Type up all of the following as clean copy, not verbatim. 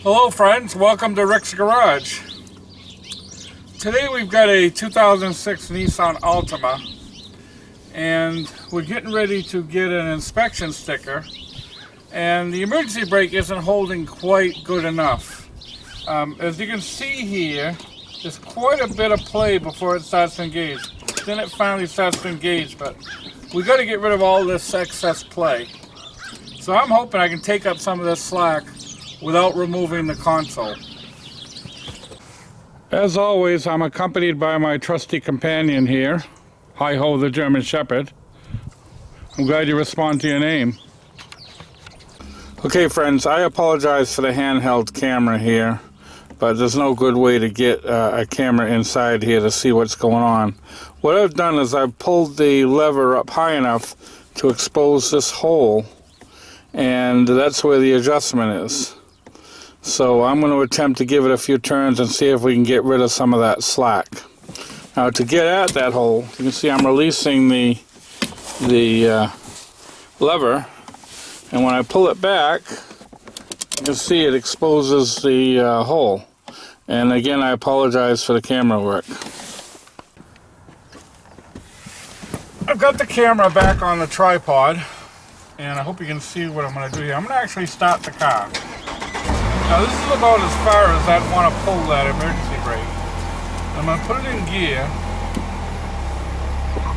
Hello friends, welcome to Rick's Garage. Today we've got a 2006 Nissan Altima and we're getting ready to get an inspection sticker, and the emergency brake isn't holding quite good enough. As you can see here, there's quite a bit of play before it starts to engage. Then it finally starts to engage, but we got to get rid of all this excess play. So I'm hoping I can take up some of this slack without removing the console. As always, I'm accompanied by my trusty companion here, Hi-Ho the German Shepherd. I'm glad you respond to your name. Okay friends, I apologize for the handheld camera here, but there's no good way to get a camera inside here to see what's going on. What I've done is I've pulled the lever up high enough to expose this hole, and that's where the adjustment is. So I'm going to attempt to give it a few turns and see if we can get rid of some of that slack. Now to get at that hole, you can see I'm releasing the lever, and when I pull it back, you can see it exposes the hole. And again, I apologize for the camera work. I've got the camera back on the tripod, and I hope you can see what I'm going to do here. I'm going to actually start the car. Now this is about as far as I'd want to pull that emergency brake. I'm going to put it in gear.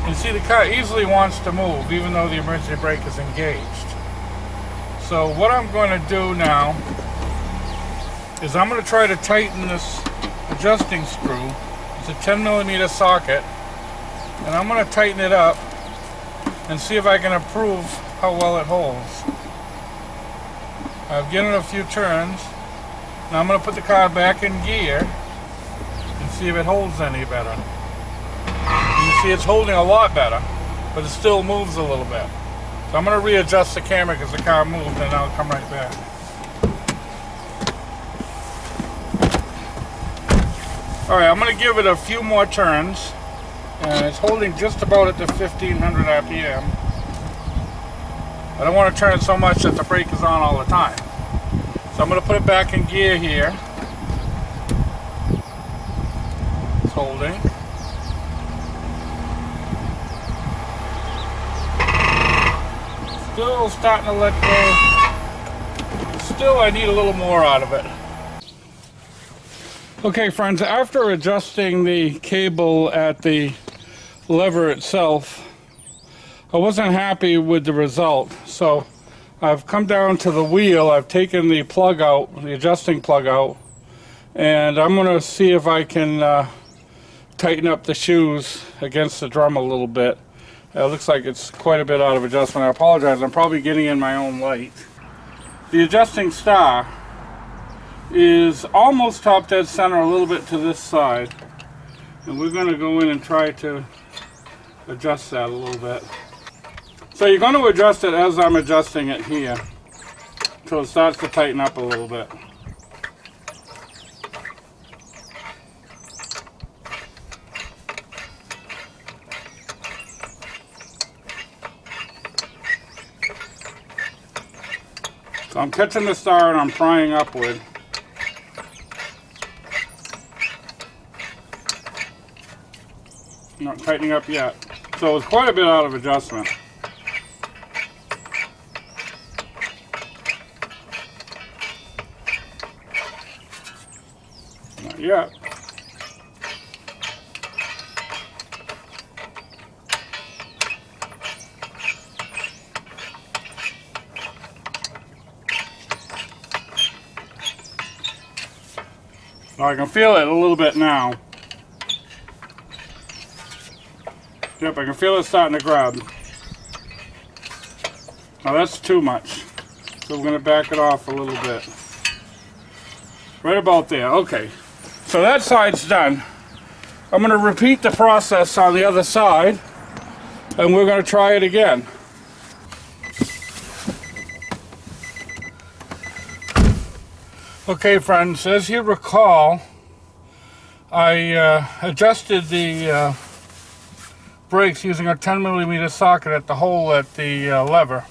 And see, the car easily wants to move even though the emergency brake is engaged. So what I'm going to do now is I'm going to try to tighten this adjusting screw. It's a 10mm socket. And I'm going to tighten it up and see if I can improve how well it holds. I've given it a few turns. Now I'm going to put the car back in gear and see if it holds any better. You can see it's holding a lot better, but it still moves a little bit. So I'm going to readjust the camera because the car moved, and I'll come right back. Alright, I'm going to give it a few more turns, and it's holding just about at the 1500 RPM. I don't want to turn it so much that the brake is on all the time. So I'm going to put it back in gear here. It's holding. Still starting to let go. Still, I need a little more out of it. Okay friends, after adjusting the cable at the lever itself, I wasn't happy with the result. So I've come down to the wheel, I've taken the plug out, the adjusting plug out, and I'm going to see if I can tighten up the shoes against the drum a little bit. It looks like it's quite a bit out of adjustment. I apologize, I'm probably getting in my own light. The adjusting star is almost top dead center, a little bit to this side. And we're going to go in and try to adjust that a little bit. So you're going to adjust it as I'm adjusting it here, until it starts to tighten up a little bit. So I'm catching the star and I'm prying upward. Not tightening up yet. So it's quite a bit out of adjustment. Not yet. So I can feel it a little bit now. Yep, I can feel it starting to grab. Now that's too much. So we're going to back it off a little bit. Right about there. Okay. So that side's done. I'm going to repeat the process on the other side, and we're going to try it again. Okay friends, as you recall, I adjusted the brakes using a 10mm socket at the hole at the lever,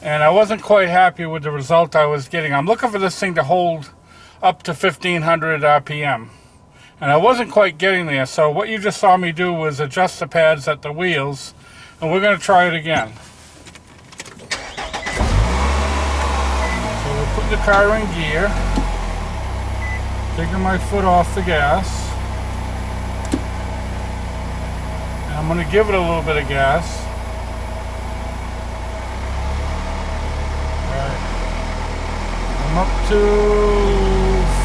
and I wasn't quite happy with the result I was getting. I'm looking for this thing to hold up to 1500 RPM. And I wasn't quite getting there, so what you just saw me do was adjust the pads at the wheels, and we're going to try it again. So we're putting the car in gear, taking my foot off the gas, and I'm going to give it a little bit of gas. I'm up to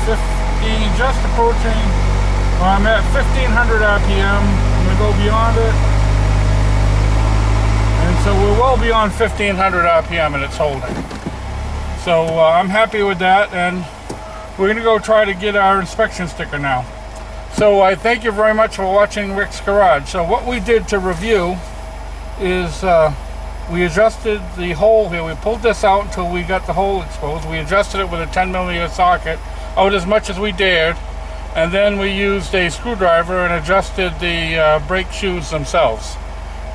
50, just approaching. Well, I'm at 1500 RPM. I'm going to go beyond it. And so we're well beyond 1500 RPM and it's holding. So I'm happy with that, and we're going to go try to get our inspection sticker now. So I thank you very much for watching Rick's Garage. So what we did to review is we adjusted the hole here. We pulled this out until we got the hole exposed. We adjusted it with a 10mm socket out as much as we dared. And then we used a screwdriver and adjusted the brake shoes themselves.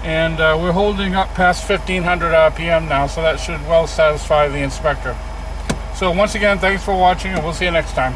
And we're holding up past 1500 RPM now, so that should well satisfy the inspector. So once again, thanks for watching, and we'll see you next time.